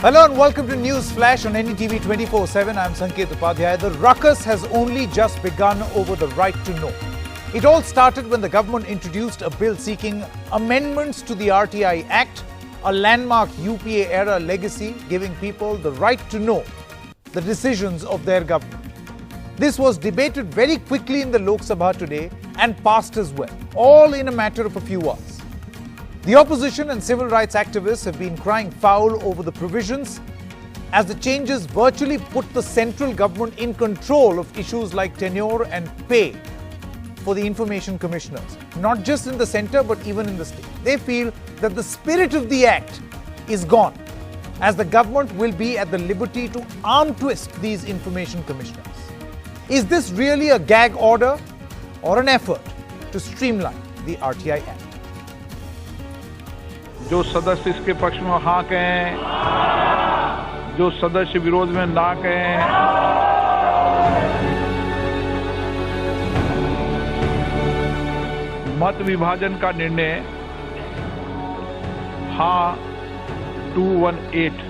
Hello and welcome to News Flash on NDTV 24/7. I'm Sanket Upadhyay. The ruckus has only just begun over the right to know. It all started when the government introduced a bill seeking amendments to the RTI Act, a landmark UPA-era legacy giving people the right to know the decisions of their government. This was debated very quickly in the Lok Sabha today and passed as well, all in a matter of a few hours. The opposition and civil rights activists have been crying foul over the provisions as the changes virtually put the central government in control of issues like tenure and pay for the information commissioners, not just in the centre but even in the state. They feel that the spirit of the act is gone, as the government will be at the liberty to arm twist these information commissioners. Is this really a gag order or an effort to streamline the RTI Act? जो सदस्य इसके पक्ष में हाँ कहें, जो सदस्य विरोध में ना कहें, मत विभाजन का निर्णय हाँ 218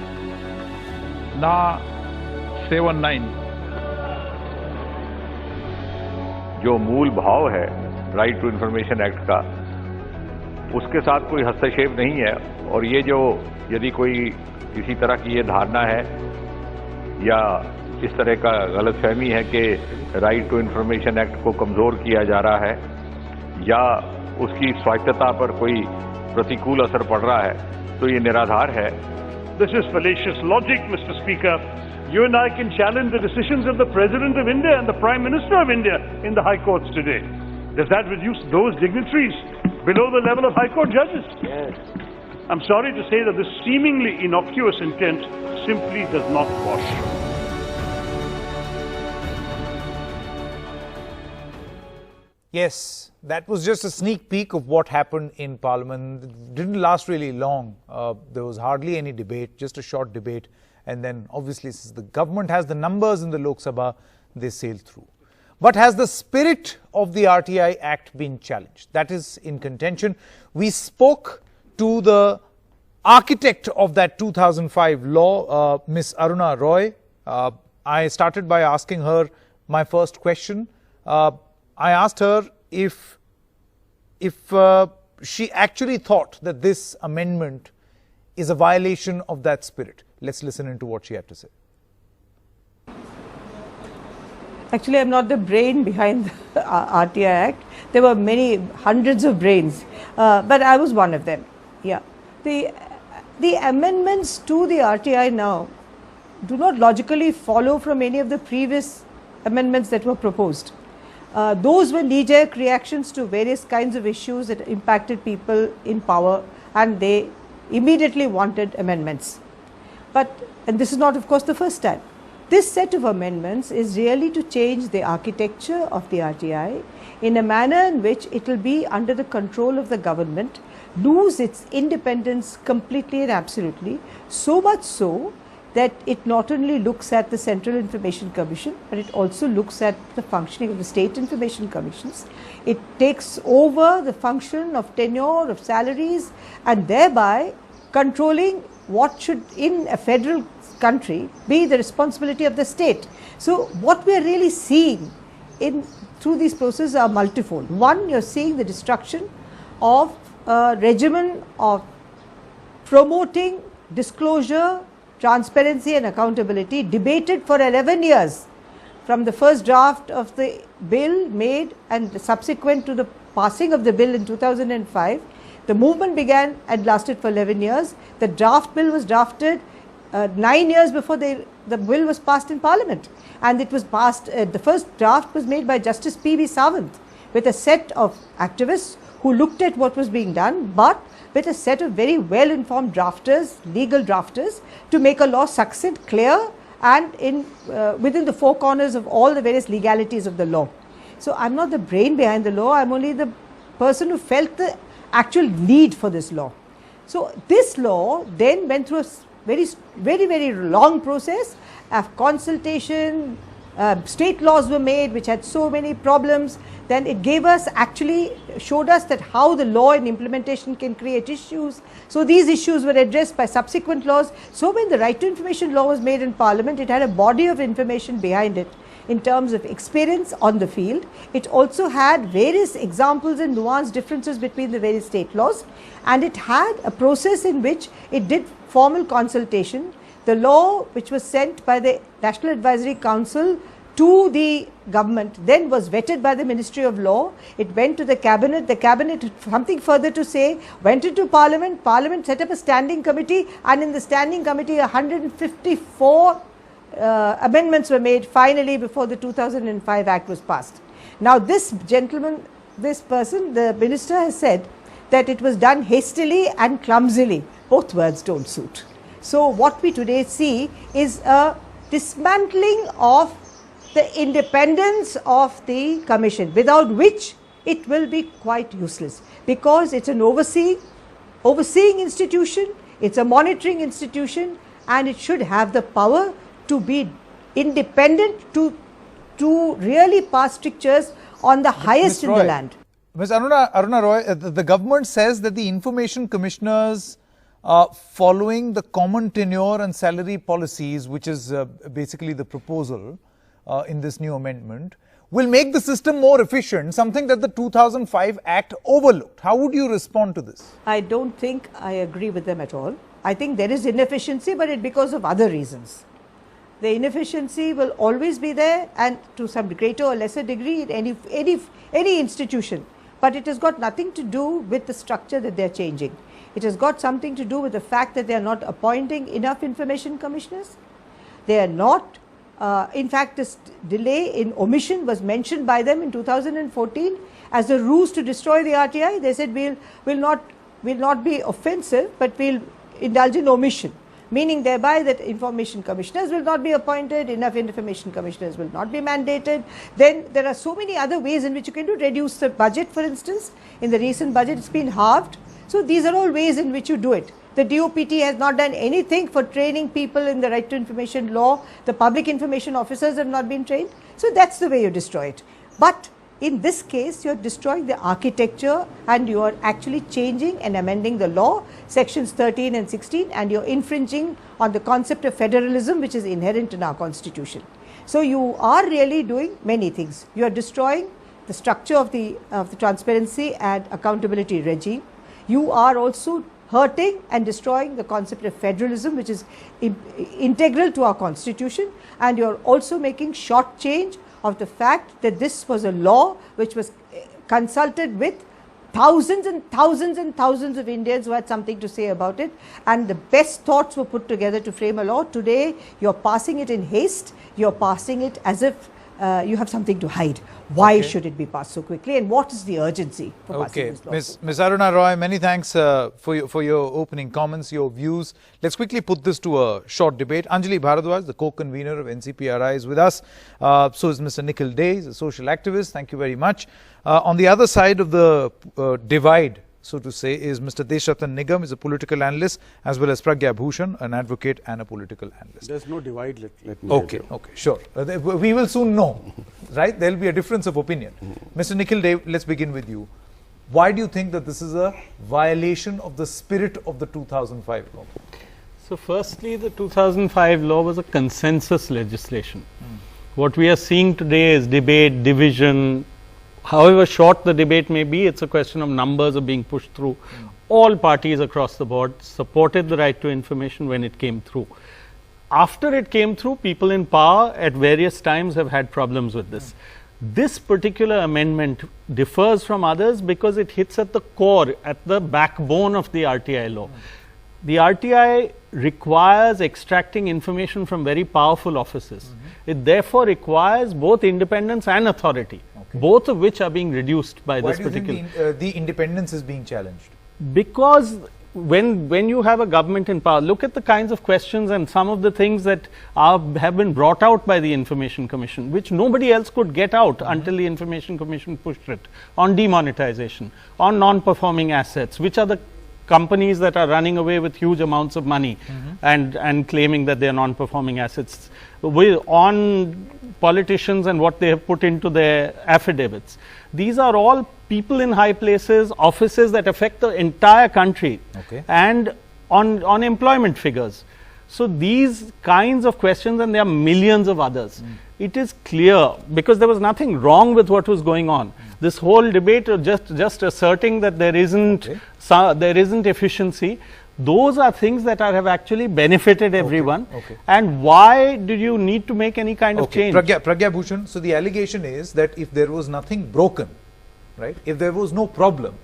ना 79। जो मूल भाव है राइट टू इंफॉर्मेशन एक्ट का, उसके साथ कोई हस्तक्षेप नहीं है। और ये जो यदि कोई किसी तरह की ये धारणा है या इस तरह का गलतफहमी है कि राइट टू इंफॉर्मेशन एक्ट को कमजोर किया जा रहा है या उसकी स्वायत्तता पर कोई प्रतिकूल असर पड़ रहा है, तो ये निराधार है। This is fallacious logic, Mr. Speaker. You and I can challenge the decisions of the President of India and the Prime Minister of India in the High Courts today. Does that reduce those dignitaries below the level of High Court judges? Yes. I'm sorry to say that this seemingly innocuous intent simply does not wash. Yes, that was just a sneak peek of what happened in Parliament. It didn't last really long. There was hardly any debate, just a short debate. And then obviously, since the government has the numbers in the Lok Sabha, they sailed through. But has the spirit of the RTI Act been challenged? That is in contention. We spoke to the architect of that 2005 law, Ms. Aruna Roy. I started by asking her my first question. I asked her if she actually thought that this amendment is a violation of that spirit. Let's listen into what she had to say. Actually, I'm not the brain behind the RTI Act. There were many hundreds of brains, but I was one of them. Yeah, the amendments to the RTI now do not logically follow from any of the previous amendments that were proposed. Those were knee-jerk reactions to various kinds of issues that impacted people in power, and they immediately wanted amendments. And this is not, of course, the first time. This set of amendments is really to change the architecture of the RTI in a manner in which it will be under the control of the government, lose its independence completely and absolutely, so much so that it not only looks at the Central Information Commission, but it also looks at the functioning of the State Information Commissions. It takes over the function of tenure, of salaries, and thereby controlling what should, in a federal country, be the responsibility of the state. So what we are really seeing through these processes are multifold. One, you're seeing the destruction of a regimen of promoting disclosure, transparency and accountability, debated for 11 years, from the first draft of the bill made and subsequent to the passing of the bill in 2005. The movement began and lasted for 11 years. The draft bill was drafted 9 years before the bill was passed in Parliament, and it was passed, the first draft was made by Justice P.B. Sawant with a set of activists who looked at what was being done, but with a set of very well-informed drafters, legal drafters, to make a law succinct, clear, and within the four corners of all the various legalities of the law. So I'm not the brain behind the law, I'm only the person who felt the actual need for this law. So this law then went through a very long process of consultation, state laws were made which had so many problems. Then it gave us, actually showed us that how the law and implementation can create issues. So these issues were addressed by subsequent laws. So when the Right to Information law was made in Parliament, it had a body of information behind it in terms of experience on the field. It also had various examples and nuanced differences between the various state laws, and it had a process in which it did formal consultation. The law which was sent by the National Advisory Council to the government then was vetted by the Ministry of Law. It went to the cabinet had something further to say, went into Parliament set up a standing committee, and in the standing committee 154 amendments were made finally before the 2005 Act was passed. Now this gentleman, this person, the minister, has said that it was done hastily and clumsily. Both words don't suit. So what we today see is a dismantling of the independence of the Commission, without which it will be quite useless, because it's an overseeing institution, it's a monitoring institution, and it should have the power to be independent, to really pass strictures on the highest in the land. Ms. Aruna Roy, the government says that the information commissioners, following the common tenure and salary policies, which is basically the proposal in this new amendment, will make the system more efficient, something that the 2005 Act overlooked. How would you respond to this? I don't think I agree with them at all. I think there is inefficiency, but it's because of other reasons. The inefficiency will always be there, and to some greater or lesser degree in any institution. But it has got nothing to do with the structure that they're changing. It has got something to do with the fact that they are not appointing enough information commissioners. They are not, in fact, this delay in omission was mentioned by them in 2014 as a ruse to destroy the RTI. They said we'll not be offensive, but we'll indulge in omission, meaning thereby that information commissioners will not be appointed, enough information commissioners will not be mandated. Then there are so many other ways in which you can reduce the budget, for instance. In the recent budget, it's been halved. So these are all ways in which you do it. The DOPT has not done anything for training people in the Right to Information law. The public information officers have not been trained. So that's the way you destroy it. But in this case, you're destroying the architecture, and you are actually changing and amending the law, sections 13 and 16, and you're infringing on the concept of federalism, which is inherent in our constitution. So you are really doing many things. You are destroying the structure of the transparency and accountability regime. You are also hurting and destroying the concept of federalism, which is integral to our constitution, and you're also making short change of the fact that this was a law which was consulted with thousands and thousands and thousands of Indians who had something to say about it, and the best thoughts were put together to frame a law. Today you're passing it in haste, you're passing it as if you have something to hide. Why should it be passed so quickly, and what is the urgency for passing this law? Ms. Aruna Roy, many thanks for your opening comments, your views. Let's quickly put this to a short debate. Anjali Bharadwaj, the co-convener of NCPRI, is with us. So is Mr. Nikhil Dey, he's a social activist. Thank you very much. On the other side of the divide, so to say, is Mr. Deshratan Nigam, is a political analyst, as well as Pragya Bhushan, an advocate and a political analyst. There's no divide, let me Okay, sure. We will soon know, right? There will be a difference of opinion. Mr. Nikhil Dey, let's begin with you. Why do you think that this is a violation of the spirit of the 2005 law? So firstly, the 2005 law was a consensus legislation. What we are seeing today is debate, division. However short the debate may be, it's a question of numbers are being pushed through. All parties across the board supported the right to information when it came through. After it came through, people in power at various times have had problems with this. This particular amendment differs from others because it hits at the core, at the backbone of the RTI law. The RTI requires extracting information from very powerful offices. It therefore requires both independence and authority, both of which are being reduced by this particular. Why do you think the independence is being challenged? Because when you have a government in power, look at the kinds of questions and some of the things that have been brought out by the Information Commission, which nobody else could get out until the Information Commission pushed it, on demonetization, on non-performing assets, which are the companies that are running away with huge amounts of money and claiming that they are non-performing assets, on politicians and what they have put into their affidavits. These are all people in high places, offices that affect the entire country, and on employment figures. So these kinds of questions, and there are millions of others. It is clear, because there was nothing wrong with what was going on. This whole debate of just asserting that there isn't efficiency, those are things that have actually benefited everyone. And why did you need to make any kind of change? Pragya Bhushan, so the allegation is that if there was nothing broken, right, if there was no problem,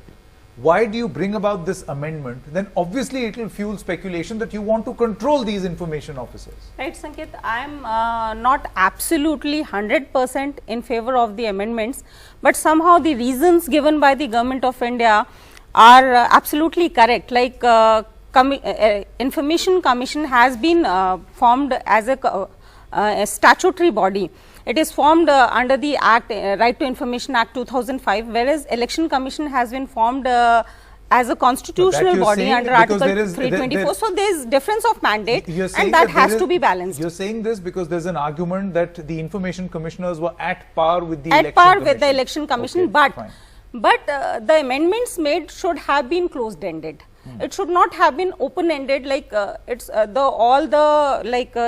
why do you bring about this amendment? Then obviously it will fuel speculation that you want to control these information officers. Right, Sanket, I am not absolutely 100% in favor of the amendments, but somehow the reasons given by the Government of India are absolutely correct. Like Information Commission has been formed as a statutory body. It is formed under the Act, Right to Information Act 2005, whereas Election Commission has been formed as a constitutional body under Article 324. So there is difference of mandate, and that has to be balanced. You're saying this because there's an argument that the information commissioners were at par with the Election Commission, but the amendments made should have been closed-ended. It should not have been open-ended, like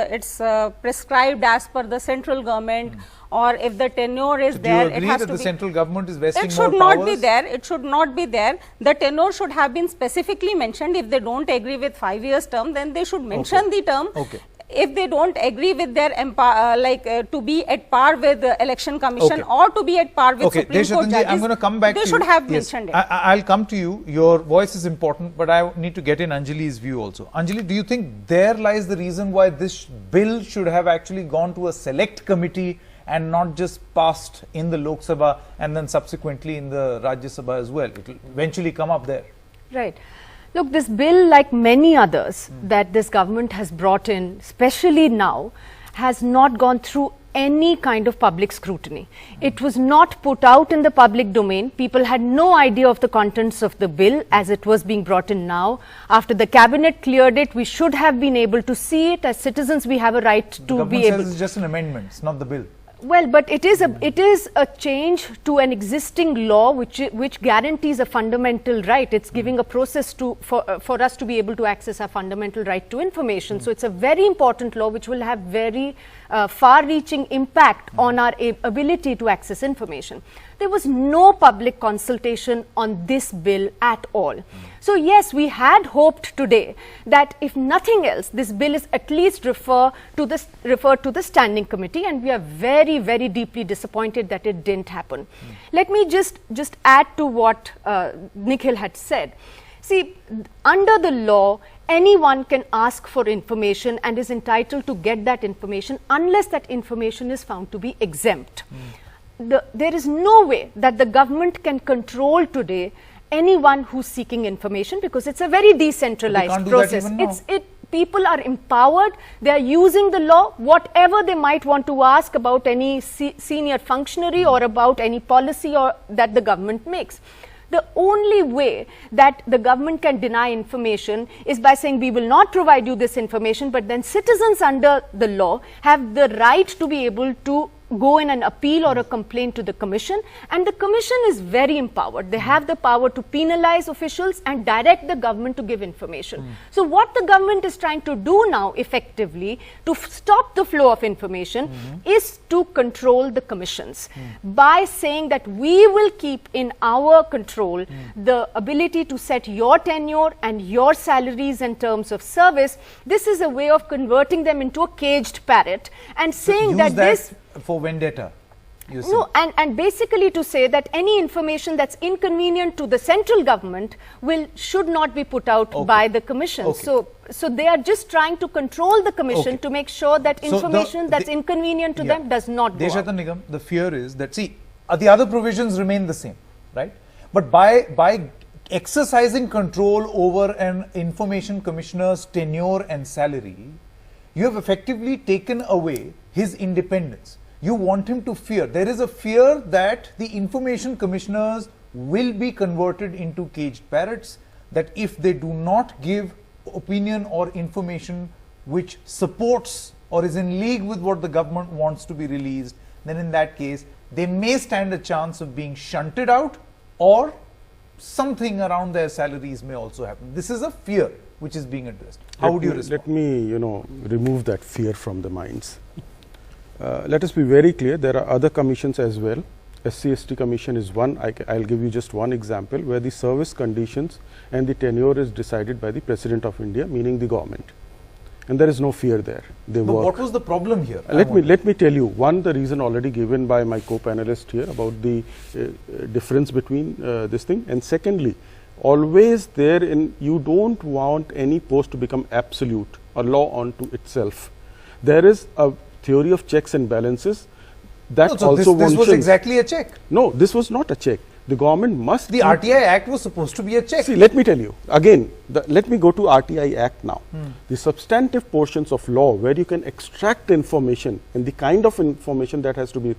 it's prescribed as per the central government, or if the tenure is there, it has to be. The central government is vesting more powers? It should not be there. It should not be there. The tenure should have been specifically mentioned. If they don't agree with 5 years term, then they should mention the term. If they don't agree with their to be at par with the Election Commission or to be at par with Supreme Court judges, I'm going to come back they to you. Should have mentioned it. I'll come to you. Your voice is important, but I need to get in Anjali's view also. Anjali, do you think there lies the reason why this bill should have actually gone to a select committee and not just passed in the Lok Sabha and then subsequently in the Rajya Sabha as well? It will eventually come up there. Right. Look, this bill, like many others that this government has brought in, especially now, has not gone through any kind of public scrutiny. It was not put out in the public domain. People had no idea of the contents of the bill as it was being brought in now. After the cabinet cleared it, we should have been able to see it. As citizens, we have a right to be able. It's just an amendment, it's not the bill. Well, but it is a change to an existing law which guarantees a fundamental right. It's giving a process for us to be able to access our fundamental right to information. So it's a very important law which will have very far-reaching impact on our ability to access information. There was no public consultation on this bill at all. So yes, we had hoped today that if nothing else, this bill is at least referred to the standing committee, and we are very, very deeply disappointed that it didn't happen. Let me just add to what Nikhil had said. See, under the law, anyone can ask for information and is entitled to get that information unless that information is found to be exempt. There is no way that the government can control today anyone who's seeking information, because it's a very decentralized process. People are empowered, they are using the law, whatever they might want to ask about any senior functionary or about any policy that the government makes. The only way that the government can deny information is by saying we will not provide you this information, but then citizens under the law have the right to be able to go in an appeal or a complaint to the commission, and the commission is very empowered. They have the power to penalize officials and direct the government to give information. So what the government is trying to do now effectively to stop the flow of information is to control the commissions by saying that we will keep in our control the ability to set your tenure and your salaries and terms of service. This is a way of converting them into a caged parrot and saying that this for vendetta. No, and basically to say that any information that's inconvenient to the central government should not be put out by the commission. So they are just trying to control the commission to make sure that information that's inconvenient to them does not go out. Deshatan Nigam, the fear is that, see, the other provisions remain the same, right? But by exercising control over an information commissioner's tenure and salary, you have effectively taken away his independence. You want him to fear. There is a fear that the information commissioners will be converted into caged parrots. that if they do not give opinion or information which supports or is in league with what the government wants to be released, then in that case they may stand a chance of being shunted out, or something around their salaries may also happen. This is a fear which is being addressed. How would you respond? Let me, remove that fear from the minds. Let us be very clear, there are other commissions as well. SC/ST commission is one. I'll give you just one example where the service conditions and the tenure is decided by the President of India, meaning the government. And there is no fear there. They work. What was the problem here? Let me tell you. One, the reason already given by my co-panelist here about the difference between this thing. And secondly, always there you don't want any post to become absolute or law unto itself. There is a theory of checks and balances. That so also this was exactly a check. No, this was not a check. The government must. The RTI Act was supposed to be a check. See, let me tell you again. Let me go to RTI Act now. The substantive portions of law where you can extract information and the kind of information that has to be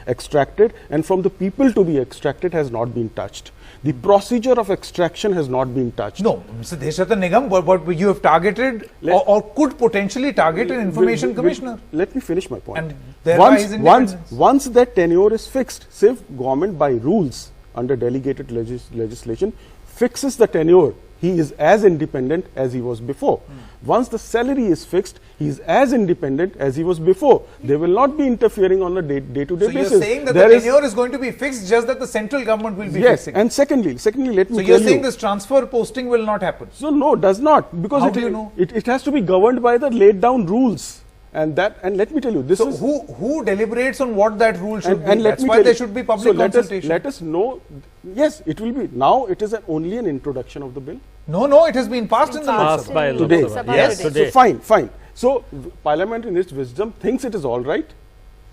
extracted and from the people to be extracted has not been touched. The procedure of extraction has not been touched. No, Mr. Deshratan Nigam, but you have targeted or could potentially target an information commissioner. Let me finish my point. And thereby his independence. Once that tenure is fixed, say government by rules under delegated legislation fixes the tenure, he is as independent as he was before. Once the salary is fixed, he is as independent as he was before. They will not be interfering on a day-to-day basis. So you're saying that the tenure is going to be fixed, just that the central government will be fixing. Yes, and secondly, let me tell you. So you're saying this transfer posting will not happen? So no, does not, because how do you know? It has to be governed by the laid down rules. And let me tell you, this is who deliberates on what that rule should be? That's why there should be public consultation. Let us know. Yes, it will be. Now it is only an introduction of the bill. No, it has been passed in the Lok Sabha. By Today. Lok Sabha. Yes. Today. So fine. So Parliament in its wisdom thinks it is all right.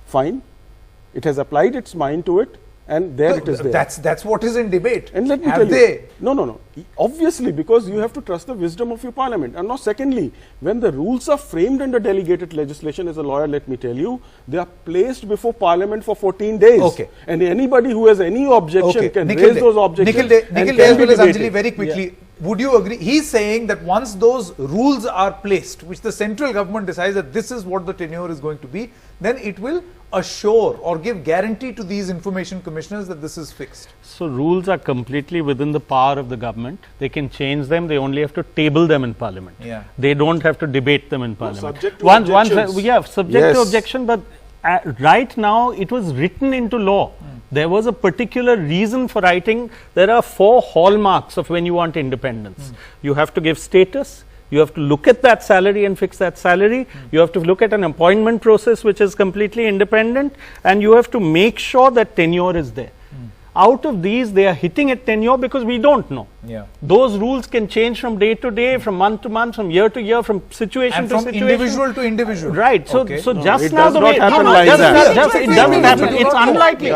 Fine. It has applied its mind to it, and there it is there. That's what is in debate. And let me tell you. No. Obviously, because you have to trust the wisdom of your Parliament. And now secondly, when the rules are framed under delegated legislation, as a lawyer, let me tell you, they are placed before Parliament for 14 days. Okay. And anybody who has any objection can raise those objections. Nikhil Day as well as Anjali, very quickly. Yeah. Would you agree? He's saying that once those rules are placed, which the central government decides that this is what the tenure is going to be, then it will assure or give guarantee to these information commissioners that this is fixed. So rules are completely within the power of the government. They can change them. They only have to table them in Parliament. Yeah. They don't have to debate them in Parliament. Subject to objections. Subject to objection. But right now it was written into law. There was a particular reason for writing. There are 4 hallmarks of when you want independence. You have to give status. You have to look at that salary and fix that salary. You have to look at an appointment process which is completely independent, and you have to make sure that tenure is there. Out of these, they are hitting at tenure because we don't know. Yeah. Those rules can change from day to day, from month to month, from year to year, from situation to situation. Individual to individual. Right. So, okay. so No, just it now does the not way happen like that. It doesn't happen. It's unlikely.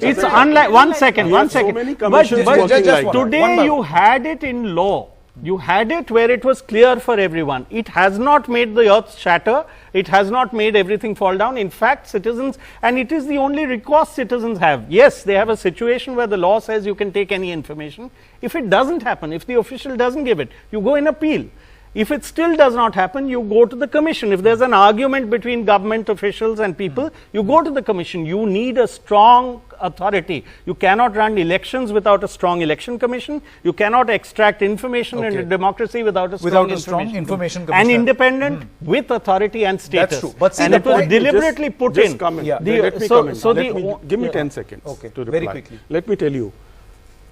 It's unlikely. One second. So many commissions working like today you had it in law. You had it where it was clear for everyone. It has not made the earth shatter. It has not made everything fall down. In fact, citizens, and it is the only recourse citizens have. Yes, they have a situation where the law says you can take any information. If it doesn't happen, if the official doesn't give it, you go in appeal. If it still does not happen, you go to the commission. If there's an argument between government officials and people, you go to the commission. You need a strong authority. You cannot run elections without a strong election commission. You cannot extract information in a democracy without a strong information commission. And independent with authority and status. That's true. But see, and it was deliberately put in. Let me come in. Give me 10 seconds to reply. Very quickly. Let me tell you.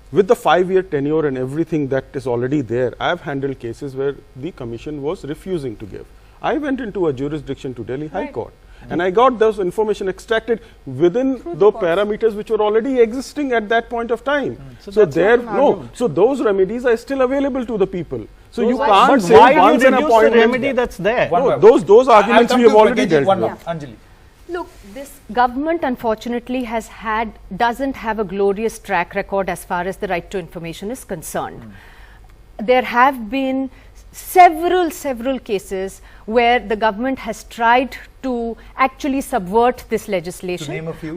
With the 5-year tenure and everything that is already there, I have handled cases where the commission was refusing to give. I went into a jurisdiction to Delhi High Court and I got those information extracted within the parameters which were already existing at that point of time. So those remedies are still available to the people. So you can't say once an appointment. The remedy that's there. No, those arguments we have already dealt with. Anjali. Look, this government unfortunately doesn't have a glorious track record as far as the right to information is concerned. There have been several cases where the government has tried to actually subvert this legislation. To name a few.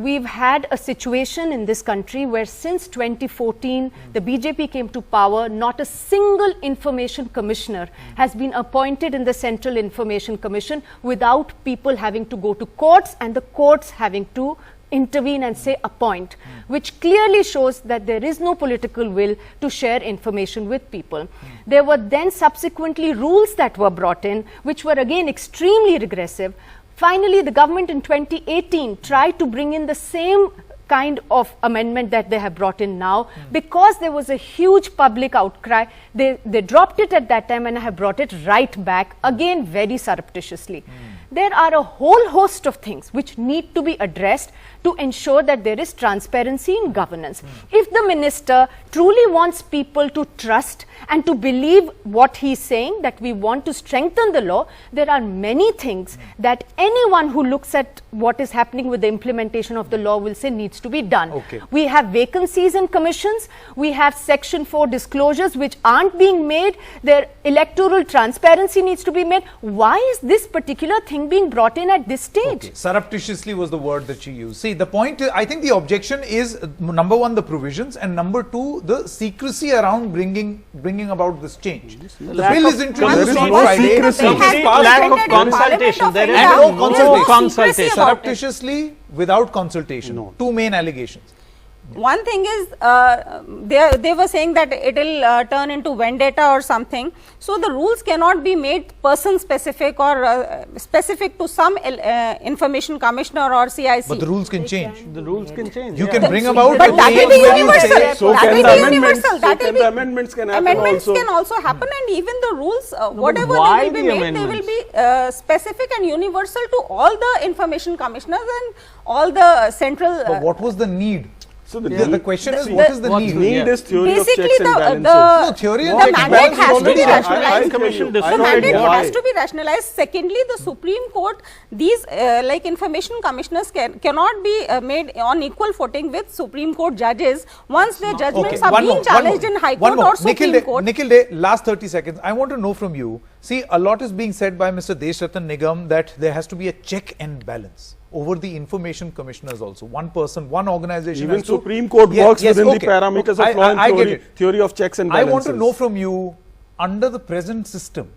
We've had a situation in this country where since 2014 the BJP came to power, not a single information commissioner has been appointed in the Central Information Commission without people having to go to courts and the courts having to intervene and say appoint, which clearly shows that there is no political will to share information with people. There were then subsequently rules that were brought in, which were again extremely regressive. Finally, the government in 2018 tried to bring in the same kind of amendment that they have brought in now. Because there was a huge public outcry, they dropped it at that time and have brought it right back, again very surreptitiously. There are a whole host of things which need to be addressed to ensure that there is transparency in governance. If the minister truly wants people to trust and to believe what he is saying, that we want to strengthen the law, there are many things that anyone who looks at what is happening with the implementation of the law will say needs to be done. Okay. We have vacancies in commissions, we have Section 4 disclosures which aren't being made, their electoral transparency needs to be made. Why is this particular thing being brought in at this stage? Okay. Surreptitiously was the word that she used. See, the point is, I think the objection is number one, the provisions, and number two, the secrecy around bringing about this change. The bill is introduced on Friday. Lack of consultation. There is no consultation. Surreptitiously without consultation. No. Two main allegations. One thing is, they were saying that it will turn into vendetta or something. So the rules cannot be made person specific or specific to some information commissioner or CIC. But the rules can change. The rules can change. You can bring about. But that will be universal. So That can will the be universal. amendments. So can the amendments can happen Amendments also. can also happen, and even the rules, whatever why they will be the made, they will be specific and universal to all the information commissioners and all the central. But what was the need? So The question is, what is the need? need is theory of Basically, checks and balances. No, theory and the checks and mandate balances has to be already are. rationalized. Commission The decided mandate why. has to be rationalized. Secondly, the Supreme Court, these like information commissioners cannot be made on equal footing with Supreme Court judges once their judgments are being challenged in High Court or Supreme Court. Nikhil Dey, last 30 seconds. I want to know from you. See, a lot is being said by Mr. Deshratan Nigam that there has to be a check and balance over the information commissioners also. One person, one organization. Even has to, Supreme Court works within the parameters of law and theory of checks and balances. I want to know from you, under the present system,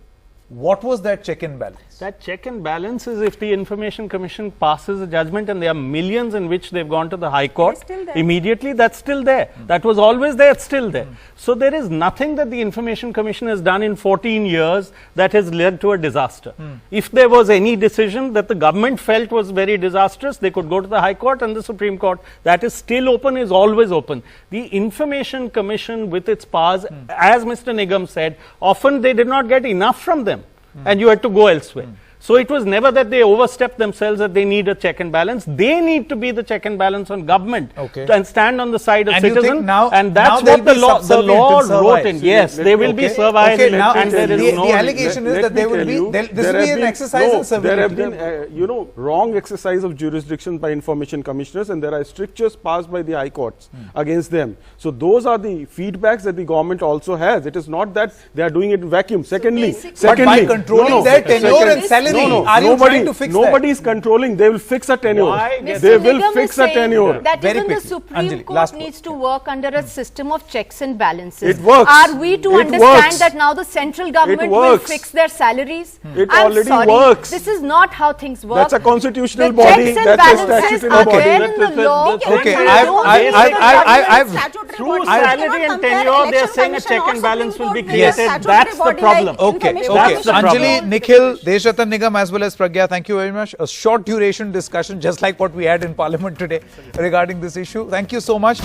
what was that check and balance? That check and balance is if the Information Commission passes a judgment, and there are millions in which they've gone to the High Court, immediately that's still there. That was always there, it's still there. So there is nothing that the Information Commission has done in 14 years that has led to a disaster. If there was any decision that the government felt was very disastrous, they could go to the High Court and the Supreme Court. That is still open, is always open. The Information Commission with its powers, as Mr. Nigam said, often they did not get enough from them. And you had to go elsewhere. So it was never that they overstepped themselves, that they need a check and balance. They need to be the check and balance on government and stand on the side of citizens. And that's what the law wrote in. Yes, they will be servile. Okay, now and there is the allegation is that there will be, this will be an exercise in servility. There have been, wrong exercise of jurisdiction by information commissioners, and there are strictures passed by the high courts against them. So those are the feedbacks that the government also has. It is not that they are doing it in vacuum. Secondly, but by controlling their tenure and salary, are you trying to fix that? Nobody is controlling. They will fix a tenure. They will fix a tenure. That Very even the quickly. Supreme Anjali, Court last needs to work under a system of checks and balances. It works. Are we to It understand works. that now the central government will works. fix their salaries? It I'm already sorry, works. This is not how things work. That's a constitutional the body. Checks and That's a balances statutory are body. there in the law. Okay, through salary and tenure, they are saying a check and balance will be created. That's the problem. Okay. Anjali, Nikhil, Deshratan Nigam as well as Pragya, thank you very much. A short duration discussion, just like what we had in Parliament today regarding this issue. Thank you so much.